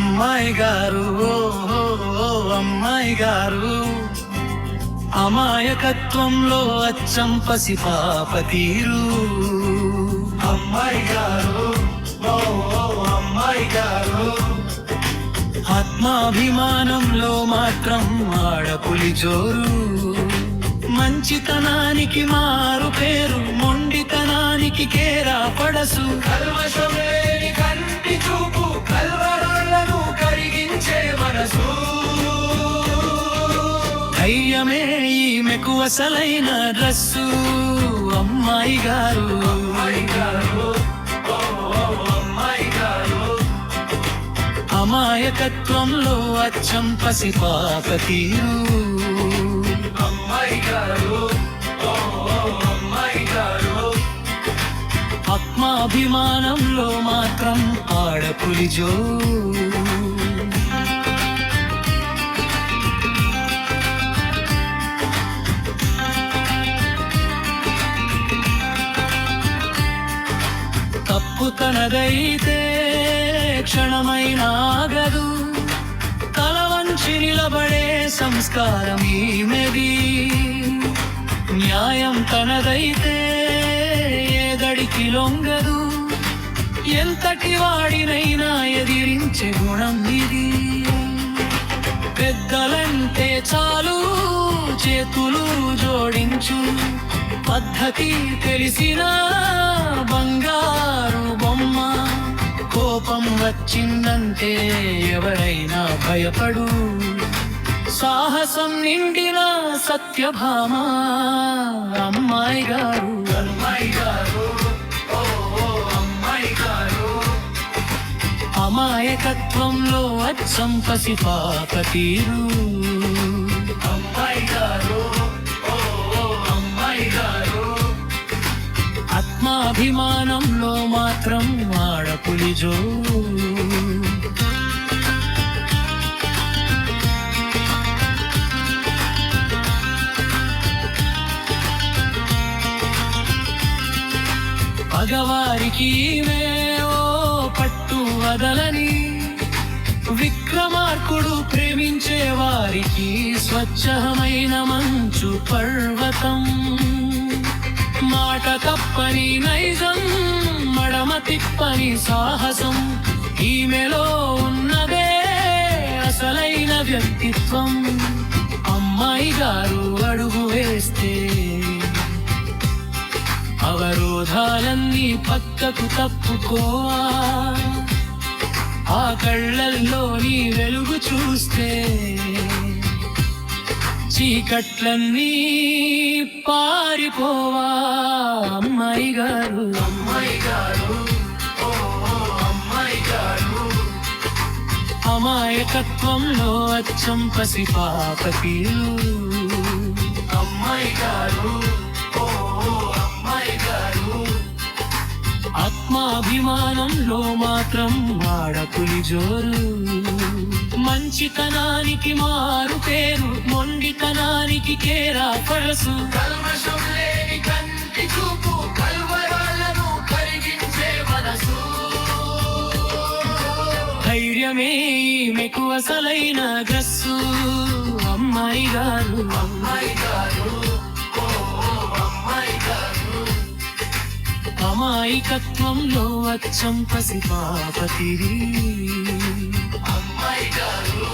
అమ్మాయి గారు అమ్మాయి గారు అమాయకత్వంలో అచ్చం పసి పాప తీరు. అమ్మాయి గారు అమ్మాయి గారు ఆత్మాభిమానంలో మాత్రం ఆడపులి జోరు. మంచితనానికి మారు పేరు, మొండితనానికి కేరా పడసు. కల్మషమేని కంటి చూపు, కల్వరాళ్లను కరిగించే మనసు. ధైర్యమే ఈమెకు అసలైన డ్రస్సు. అమ్మాయి గారు అమ్మాయి గారు అమ్మాయి గారు అమాయకత్వంలో అచ్చం పసి పాప తీరు. అమ్మాయి గారు అమ్మాయి గారు ఆత్మాభిమానంలో మాత్రం ఆడపులి జోరు. తప్పు తనదైతే క్షణమైన ఆగదు, తల వంచి నిలబడే సంస్కారం ఈమెది. న్యాయం తనదైతే ఏదడికి లొంగదు, ఎంతటి వాడినైనా ఎదిరించే గుణం ఇది. పెద్దలంటే చాలు చేతులు జోడించు, పద్ధతి తెలిసిన బంగారు బొమ్మ. కోపం వచ్చిందంటే ఎవరైనా భయపడు, సాహసం నిండిన సత్యభామ. అమ్మాయి గారు అమ్మాయి గారు అమ్మాయి గారు అమాయకత్వంలో అచ్చం పసి పాప తీరు. అమ్మాయి గారు అమ్మాయి గారు ఆత్మాభిమానంలో మాత్రం ఆడపులి జోరు. పగవారికి ఈమె ఓ పట్టు వదలని, విక్రమార్కుడు ప్రేమించే వారికి స్వచ్ఛమైన మంచు పర్వతం. మాట తప్పని నైజం, మడమ తిప్పని సాహసం, ఈమెలో ఉన్నదే అసలైన వ్యక్తిత్వం. అమ్మాయి గారు అడుగు వేస్తే అవరోధాలన్నీ పక్కకు తప్పుకోవా. ఆ కళ్ళల్లోని వెలుగు చూస్తే చీకట్లన్నీ పారిపోవా. అమ్మాయి గారు అమ్మాయి గారు అమ్మాయి గారు అమాయకత్వంలో అచ్చం పసి పాప తీరు. అమ్మాయి గారు అమ్మాయి గారు ఆత్మాభిమానంలో మాత్రం ఆడపులి జోరు. మంచితనానికి మారు పేరు, మొండితనానికి కేరా పడసు. కల్మషం లేని కంటి చూపు, కల్వరాళ్లను కరిగించే మనసు. ధైర్యమే ఈమెకు అసలైన డ్రస్సు. అమ్మాయి గారు అమ్మాయి గారు అమ్మాయి గారు అమాయకత్వంలో అచ్చం పసి పాప తీరి. అమ్మాయి గారు